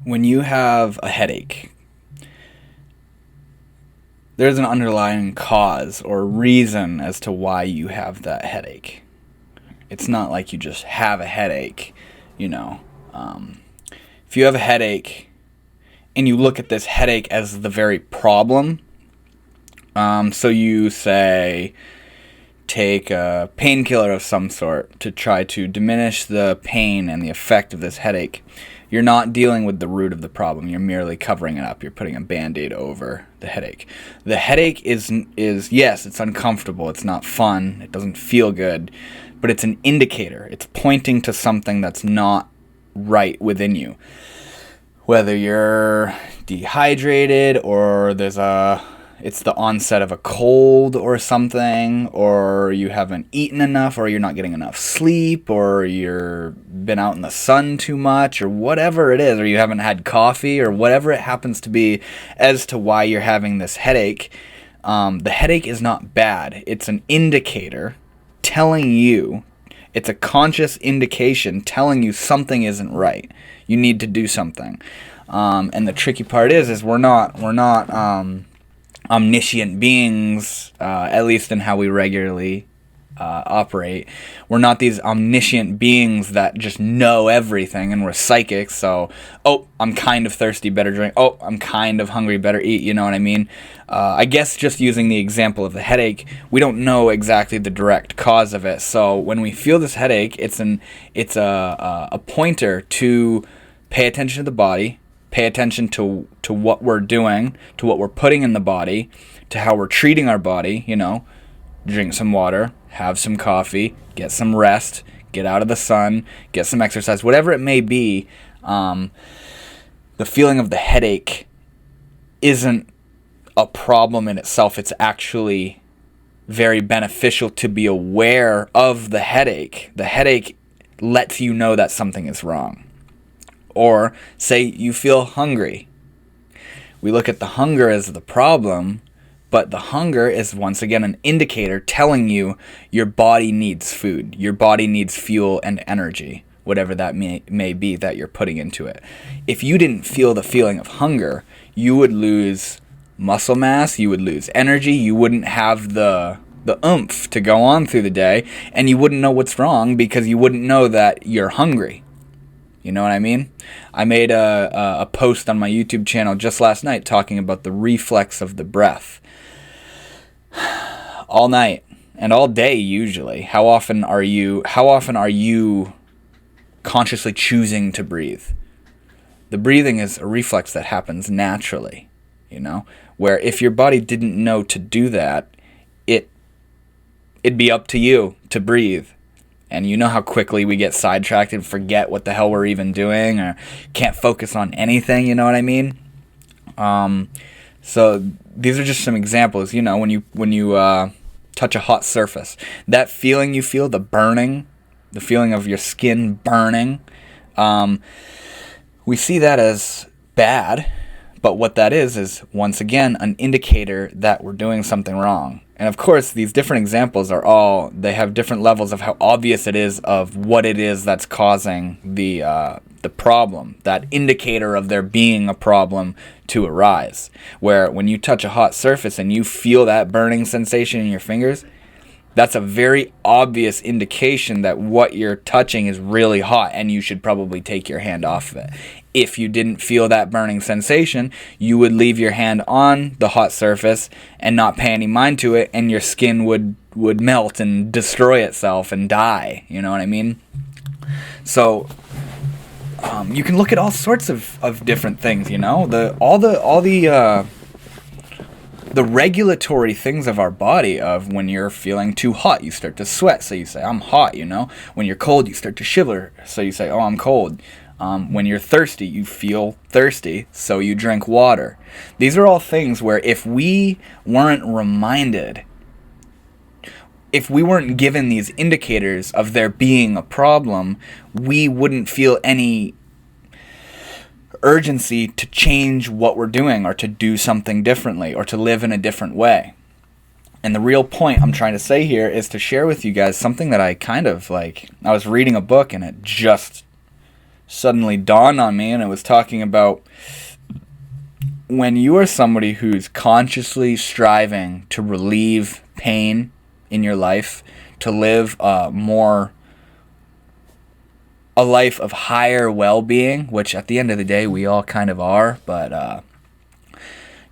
When you have a headache, there's an underlying cause or reason as to why you have that headache. It's not like you just have a headache, you know. If you have a headache and you look at this headache as the very problem, so you say, take a painkiller of some sort to try to diminish the pain and the effect of this headache. You're not dealing with the root of the problem. You're merely covering it up. You're putting a Band-Aid over the headache. The headache is yes, it's uncomfortable. It's not fun. It doesn't feel good. But it's an indicator. It's pointing to something that's not right within you. Whether you're dehydrated or it's the onset of a cold or something, or you haven't eaten enough, or you're not getting enough sleep, or you've been out in the sun too much, or whatever it is, or you haven't had coffee, or whatever it happens to be as to why you're having this headache. The headache is not bad. It's an indicator telling you, it's a conscious indication telling you something isn't right. You need to do something. And the tricky part is we're not omniscient beings, at least in how we regularly operate. We're not these omniscient beings that just know everything, and we're psychics. So, I'm kind of thirsty, better drink. I'm kind of hungry, better eat. You know what I mean? I guess just using the example of the headache, we don't know exactly the direct cause of it. So when we feel this headache, it's a pointer to pay attention to the body. Pay attention to what we're doing, to what we're putting in the body, to how we're treating our body, drink some water, have some coffee, get some rest, get out of the sun, get some exercise, whatever it may be. The feeling of the headache isn't a problem in itself. It's actually very beneficial to be aware of the headache. The headache lets you know that something is wrong. Or say you feel hungry. We look at the hunger as the problem, but the hunger is once again an indicator telling you your body needs food. Your body needs fuel and energy, whatever that may be that you're putting into it. If you didn't feel the feeling of hunger, you would lose muscle mass, you would lose energy, you wouldn't have the oomph to go on through the day, and you wouldn't know what's wrong because you wouldn't know that you're hungry. You know what I mean? I made a post on my YouTube channel just last night talking about the reflex of the breath. All night and all day usually. How often are you consciously choosing to breathe? The breathing is a reflex that happens naturally, where if your body didn't know to do that, it'd be up to you to breathe. And you know how quickly we get sidetracked and forget what the hell we're even doing, or can't focus on anything, you know what I mean? So these are just some examples, when you touch a hot surface. That feeling you feel, the burning, the feeling of your skin burning, we see that as bad, but what that is once again an indicator that we're doing something wrong. And of course, these different examples they have different levels of how obvious it is of what it is that's causing the problem, that indicator of there being a problem to arise. Where when you touch a hot surface and you feel that burning sensation in your fingers, that's a very obvious indication that what you're touching is really hot and you should probably take your hand off of it. If you didn't feel that burning sensation, you would leave your hand on the hot surface and not pay any mind to it, and your skin would melt and destroy itself and die. You know what I mean? So you can look at all sorts of different things, the regulatory things of our body. Of when you're feeling too hot, you start to sweat, so you say, I'm hot, When you're cold, you start to shiver, so you say, I'm cold. When you're thirsty, you feel thirsty, so you drink water. These are all things where if we weren't reminded, if we weren't given these indicators of there being a problem, we wouldn't feel any urgency to change what we're doing, or to do something differently, or to live in a different way. And the real point I'm trying to say here is to share with you guys something that I kind of I was reading a book and it just suddenly dawned on me, and it was talking about when you are somebody who's consciously striving to relieve pain in your life, to live a life of higher well-being, which at the end of the day we all kind of are, but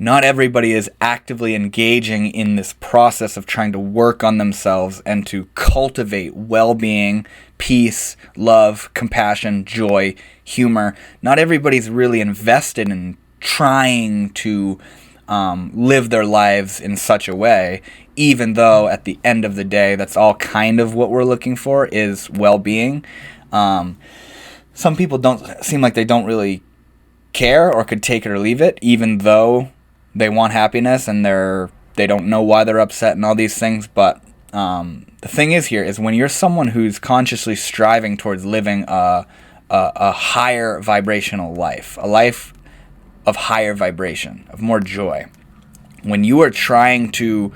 not everybody is actively engaging in this process of trying to work on themselves and to cultivate well-being, peace, love, compassion, joy, humor. Not everybody's really invested in trying to live their lives in such a way, even though at the end of the day that's all kind of what we're looking for is well-being. Some people don't seem like they don't really care or could take it or leave it, even though they want happiness and they don't know why they're upset and all these things. But the thing is here is when you're someone who's consciously striving towards living a higher vibrational life, a life of higher vibration, of more joy, when you are trying to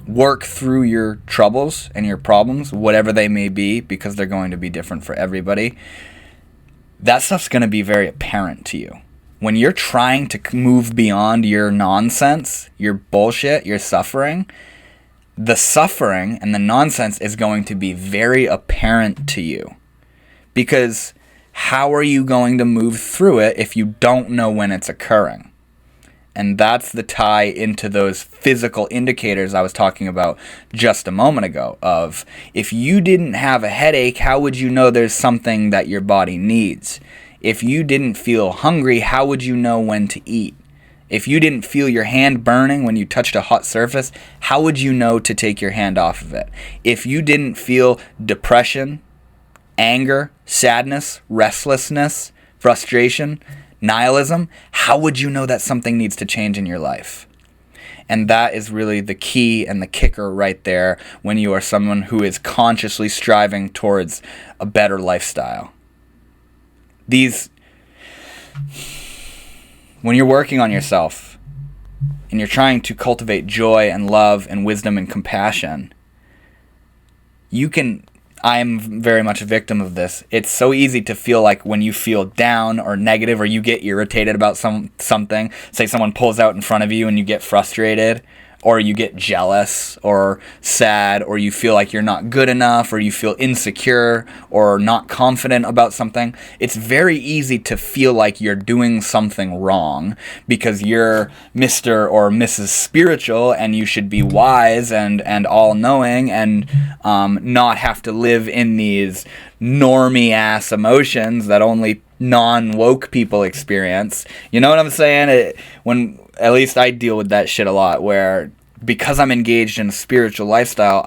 work through your troubles and your problems, whatever they may be, because they're going to be different for everybody, that stuff's going to be very apparent to you. When you're trying to move beyond your nonsense, your bullshit, your suffering, the suffering and the nonsense is going to be very apparent to you. Because how are you going to move through it if you don't know when it's occurring? And that's the tie into those physical indicators I was talking about just a moment ago of if you didn't have a headache, how would you know there's something that your body needs? If you didn't feel hungry, how would you know when to eat? If you didn't feel your hand burning when you touched a hot surface, how would you know to take your hand off of it? If you didn't feel depression, anger, sadness, restlessness, frustration, nihilism, how would you know that something needs to change in your life? And that is really the key and the kicker right there when you are someone who is consciously striving towards a better lifestyle. When you're working on yourself and you're trying to cultivate joy and love and wisdom and compassion, I'm very much a victim of this. It's so easy to feel like when you feel down or negative or you get irritated about something, say someone pulls out in front of you and you get frustrated, or you get jealous or sad, or you feel like you're not good enough, or you feel insecure or not confident about something. It's very easy to feel like you're doing something wrong because you're Mr. or Mrs. Spiritual and you should be wise and all-knowing and not have to live in these normie-ass emotions that only non-woke people experience. You know what I'm saying? At least I deal with that shit a lot, where because I'm engaged in a spiritual lifestyle,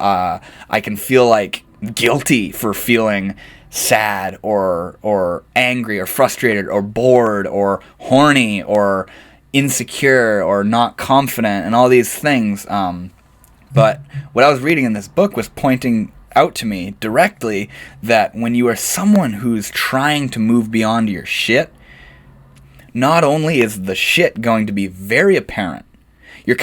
I can feel like guilty for feeling sad or angry or frustrated or bored or horny or insecure or not confident and all these things. But what I was reading in this book was pointing out to me directly that when you are someone who's trying to move beyond your shit, not only is the shit going to be very apparent, you're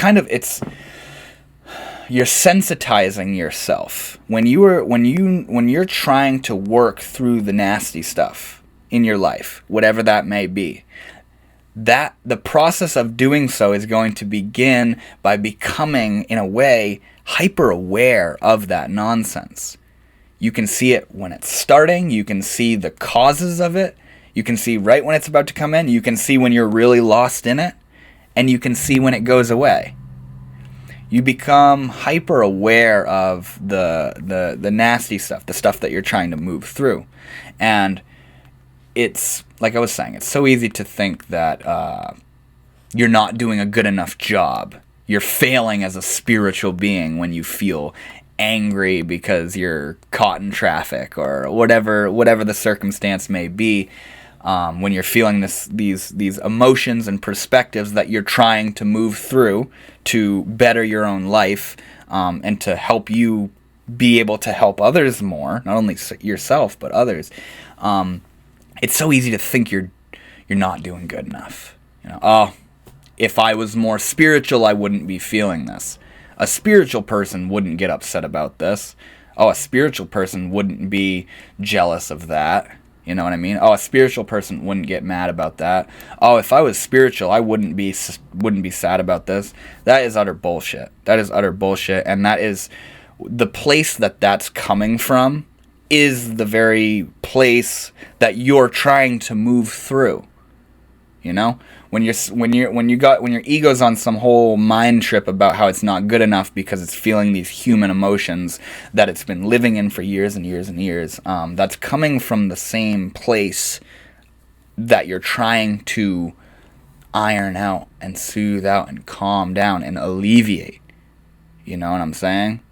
sensitizing yourself. When you're trying to work through the nasty stuff in your life, whatever that may be, that the process of doing so is going to begin by becoming, in a way, hyper aware of that nonsense. You can see it when it's starting, you can see the causes of it, you can see right when it's about to come in, you can see when you're really lost in it, and you can see when it goes away. You become hyper aware of the nasty stuff, the stuff that you're trying to move through. And it's, like I was saying, it's so easy to think that you're not doing a good enough job. You're failing as a spiritual being when you feel angry because you're caught in traffic or whatever the circumstance may be. When you're feeling these emotions and perspectives that you're trying to move through to better your own life, and to help you be able to help others more, not only yourself but others. It's so easy to think you're not doing good enough. If I was more spiritual, I wouldn't be feeling this. A spiritual person wouldn't get upset about this. A spiritual person wouldn't be jealous of that. You know what I mean? Oh, a spiritual person wouldn't get mad about that. Oh, if I was spiritual, I wouldn't be sad about this. That is utter bullshit. That is utter bullshit, and that is the place that that's coming from is the very place that you're trying to move through. You know, when your ego's on some whole mind trip about how it's not good enough because it's feeling these human emotions that it's been living in for years and years and years, that's coming from the same place that you're trying to iron out and soothe out and calm down and alleviate. You know what I'm saying?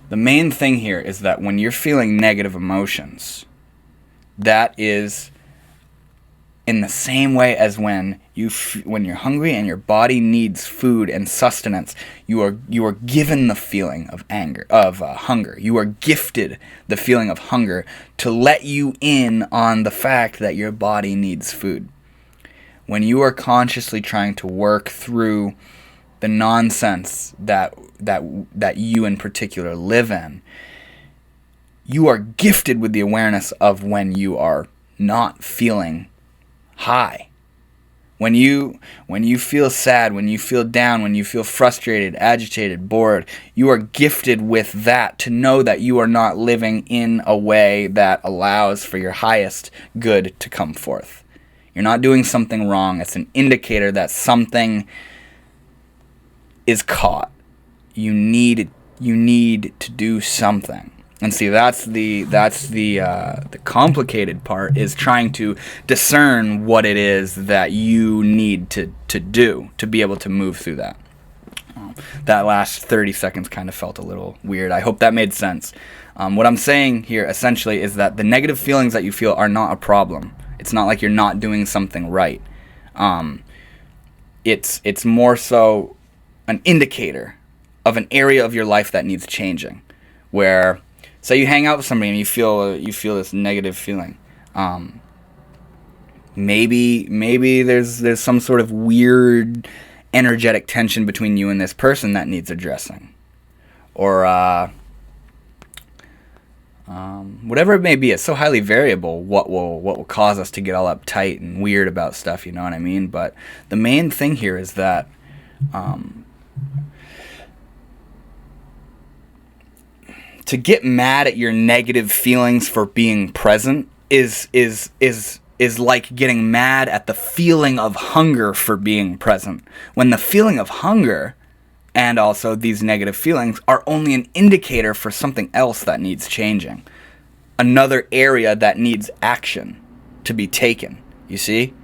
The main thing here is that when you're feeling negative emotions, that is in the same way as when you're hungry and your body needs food and sustenance. You are given the feeling of hunger. You are gifted the feeling of hunger to let you in on the fact that your body needs food. When you are consciously trying to work through the nonsense that you in particular live in, you are gifted with the awareness of when you are not feeling high. When you feel sad, when you feel down, when you feel frustrated, agitated, bored, you are gifted with that to know that you are not living in a way that allows for your highest good to come forth. You're not doing something wrong. It's an indicator that something is caught. You need to do something. And see, that's the complicated part, is trying to discern what it is that you need to do to be able to move through that. That last 30 seconds kind of felt a little weird. I hope that made sense. What I'm saying here essentially is that the negative feelings that you feel are not a problem. It's not like you're not doing something right. It's more so an indicator of an area of your life that needs changing. Where, say you hang out with somebody and you feel this negative feeling. Maybe there's some sort of weird energetic tension between you and this person that needs addressing, or whatever it may be. It's so highly variable what will cause us to get all uptight and weird about stuff. You know what I mean? But the main thing here is that to get mad at your negative feelings for being present is like getting mad at the feeling of hunger for being present. When the feeling of hunger and also these negative feelings are only an indicator for something else that needs changing. Another area that needs action to be taken. You see?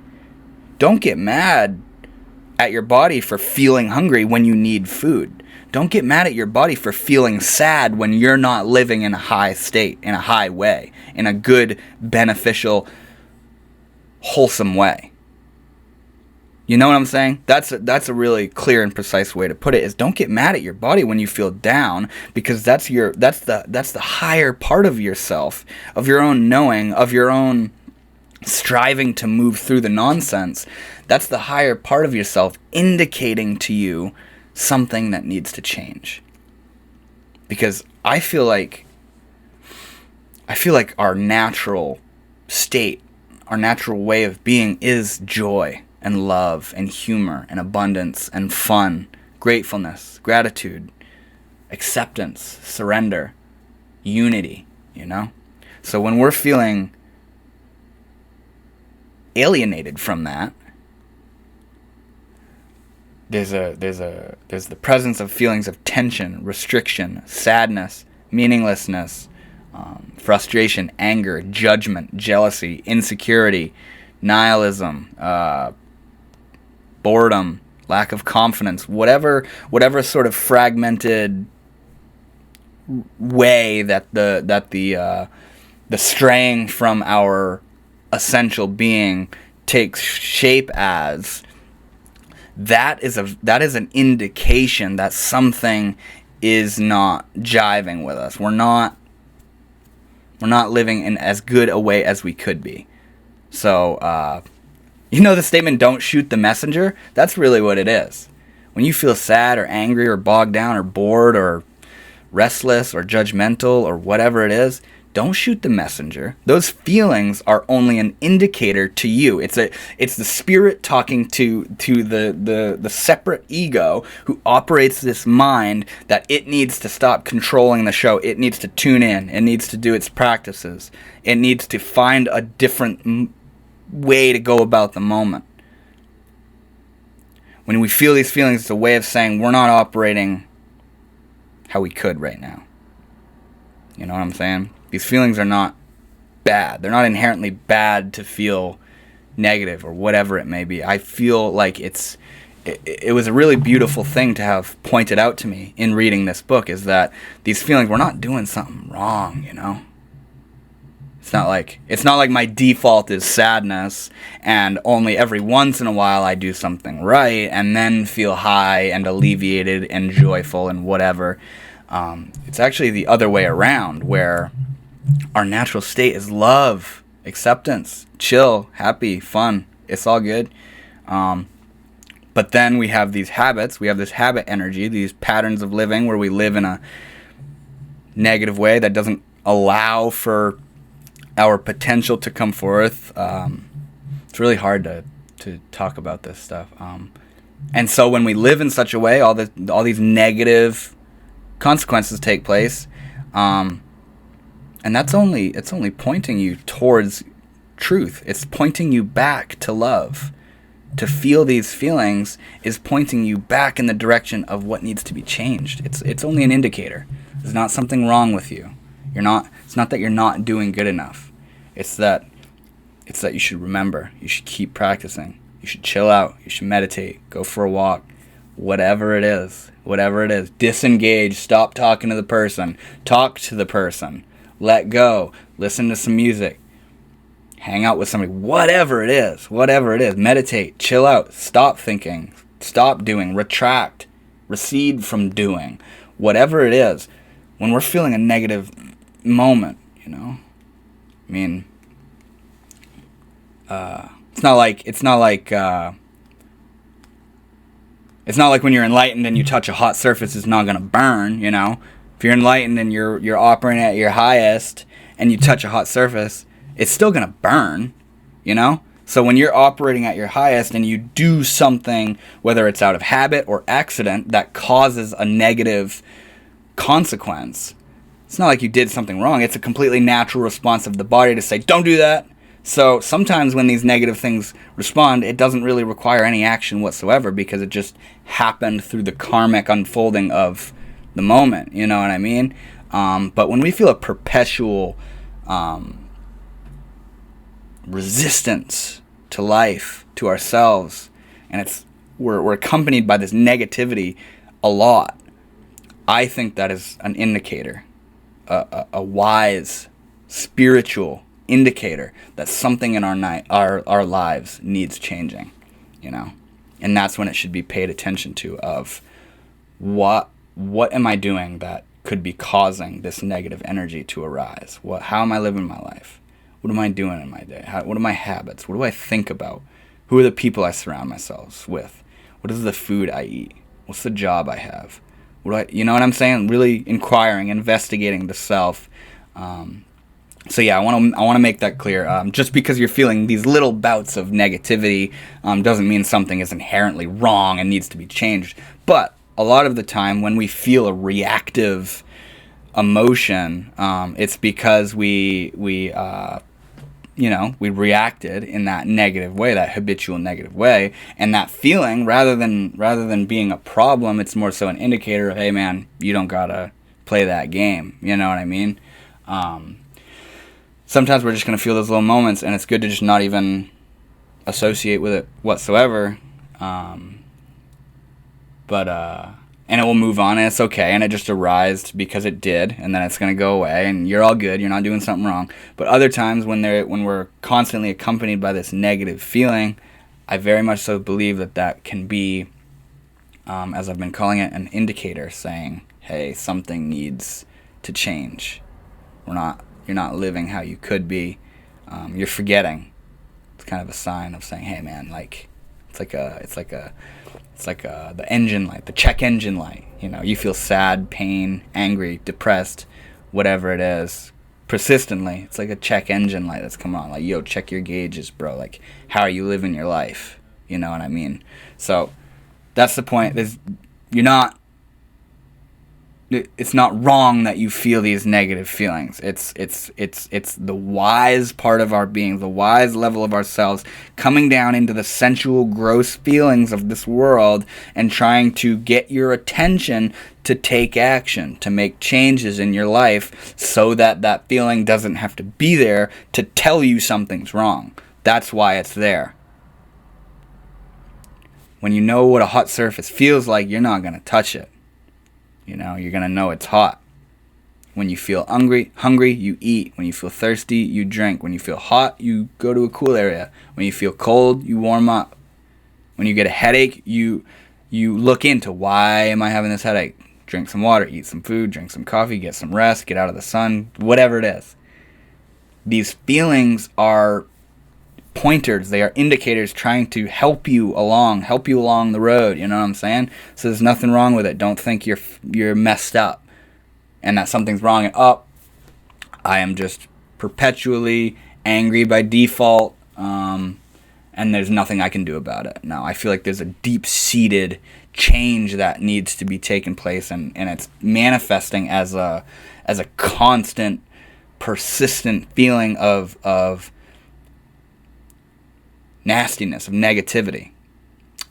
Don't get mad at your body for feeling hungry when you need food. Don't get mad at your body for feeling sad when you're not living in a high state, in a high way, in a good, beneficial, wholesome way. You know what I'm saying? That's a really clear and precise way to put it, is don't get mad at your body when you feel down, because that's the higher part of yourself, of your own knowing, of your own striving to move through the nonsense. That's the higher part of yourself indicating to you something that needs to change. Because I feel like our natural state, our natural way of being is joy and love and humor and abundance and fun, gratefulness, gratitude, acceptance, surrender, unity, you know? So when we're feeling alienated from that, there's the presence of feelings of tension, restriction, sadness, meaninglessness, frustration, anger, judgment, jealousy, insecurity, nihilism, boredom, lack of confidence, whatever sort of fragmented way that the straying from our essential being takes shape as. That is an indication that something is not jiving with us. We're not living in as good a way as we could be. So, the statement, don't shoot the messenger? That's really what it is. When you feel sad or angry or bogged down or bored or restless or judgmental or whatever it is, don't shoot the messenger. Those feelings are only an indicator to you. It's the spirit talking to the separate ego who operates this mind that it needs to stop controlling the show. It needs to tune in. It needs to do its practices. It needs to find a different way to go about the moment. When we feel these feelings, it's a way of saying we're not operating how we could right now. You know what I'm saying? These feelings are not bad. They're not inherently bad to feel negative or whatever it may be. I feel like it was a really beautiful thing to have pointed out to me in reading this book, is that these feelings, we're not doing something wrong, you know? It's not like my default is sadness and only every once in a while I do something right and then feel high and alleviated and joyful and whatever. It's actually the other way around, where our natural state is love, acceptance, chill, happy, fun. It's all good. But then we have these habits. We have this habit energy, these patterns of living where we live in a negative way that doesn't allow for our potential to come forth. It's really hard to talk about this stuff. And so when we live in such a way, all these negative consequences take place. And it's only pointing you towards truth. It's pointing you back to love. To feel these feelings is pointing you back in the direction of what needs to be changed. It's only an indicator. There's not something wrong with you. It's not that you're not doing good enough. It's that you should remember. You should keep practicing. You should chill out. You should meditate. Go for a walk. Whatever it is. Disengage. Stop talking to the person. Talk to the person. Let go. Listen to some music. Hang out with somebody. Whatever it is. Meditate. Chill out. Stop thinking. Stop doing. Retract. Recede from doing. Whatever it is. When we're feeling a negative moment, you know, I mean, it's not like when you're enlightened and you touch a hot surface, it's not gonna burn. You know, if you're enlightened and you're operating at your highest and you touch a hot surface, it's still gonna burn. You know, so when you're operating at your highest and you do something, whether it's out of habit or accident, that causes a negative consequence, it's not like you did something wrong. It's a completely natural response of the body to say, don't do that. So sometimes when these negative things respond, it doesn't really require any action whatsoever because it just happened through the karmic unfolding of the moment. You know what I mean? But when we feel a perpetual resistance to life, to ourselves, and we're accompanied by this negativity a lot, I think that is an indicator. A wise, spiritual indicator that something in our lives needs changing, you know, and that's when it should be paid attention to. Of what am I doing that could be causing this negative energy to arise? How am I living my life? What am I doing in my day? What are my habits? What do I think about? Who are the people I surround myself with? What is the food I eat? What's the job I have? You know what I'm saying? Really inquiring, investigating the self. So yeah, I want to make that clear. Just because you're feeling these little bouts of negativity doesn't mean something is inherently wrong and needs to be changed. But a lot of the time, when we feel a reactive emotion, it's because we reacted in that negative way, that habitual negative way, and that feeling, rather than being a problem, it's more so an indicator of, hey man, you don't gotta play that game. You know what I mean? Sometimes we're just gonna feel those little moments, and it's good to just not even associate with it whatsoever. And it will move on, and it's okay, and it just arised because it did, and then it's going to go away, and you're all good, you're not doing something wrong. But other times when we're constantly accompanied by this negative feeling, I very much so believe that can be, as I've been calling it, an indicator saying, hey, something needs to change. You're not living how you could be. You're forgetting. It's kind of a sign of saying, hey man, like it's It's like the engine light, the check engine light. You know, you feel sad, pain, angry, depressed, whatever it is, persistently. It's like a check engine light that's coming on. Like, yo, check your gauges, bro. Like, how are you living your life? You know what I mean? So that's the point. It's not wrong that you feel these negative feelings. It's the wise part of our being, the wise level of ourselves coming down into the sensual, gross feelings of this world and trying to get your attention to take action, to make changes in your life so that that feeling doesn't have to be there to tell you something's wrong. That's why it's there. When you know what a hot surface feels like, you're not going to touch it. You know, you're going to know it's hot. When you feel hungry, you eat. When you feel thirsty, you drink. When you feel hot, you go to a cool area. When you feel cold, you warm up. When you get a headache, you look into, why am I having this headache? Drink some water, eat some food, drink some coffee, get some rest, get out of the sun, whatever it is. These feelings are pointers. They are indicators trying to help you along the road. You know what I'm saying? So there's nothing wrong with it. Don't think you're messed up and that something's wrong. And I am just perpetually angry by default, and there's nothing I can do about it. No, I feel like there's a deep-seated change that needs to be taken place, and it's manifesting as a constant, persistent feeling of nastiness, of negativity.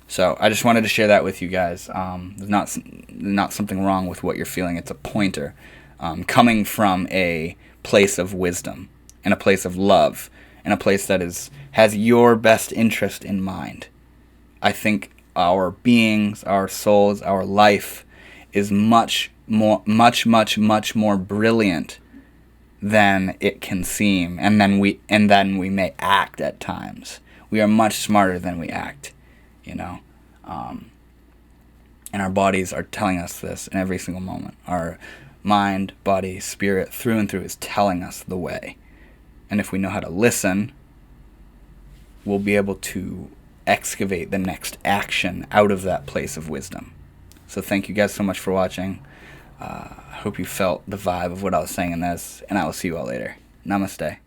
So I just wanted to share that with you guys. There's not something wrong with what you're feeling. It's a pointer coming from a place of wisdom and a place of love and a place that has your best interest in mind. I think our beings, our souls, our life is much more brilliant than it can seem, and then we may act at times. We are much smarter than we act, you know. And our bodies are telling us this in every single moment. Our mind, body, spirit, through and through is telling us the way. And if we know how to listen, we'll be able to excavate the next action out of that place of wisdom. So thank you guys so much for watching. I hope you felt the vibe of what I was saying in this, and I will see you all later. Namaste.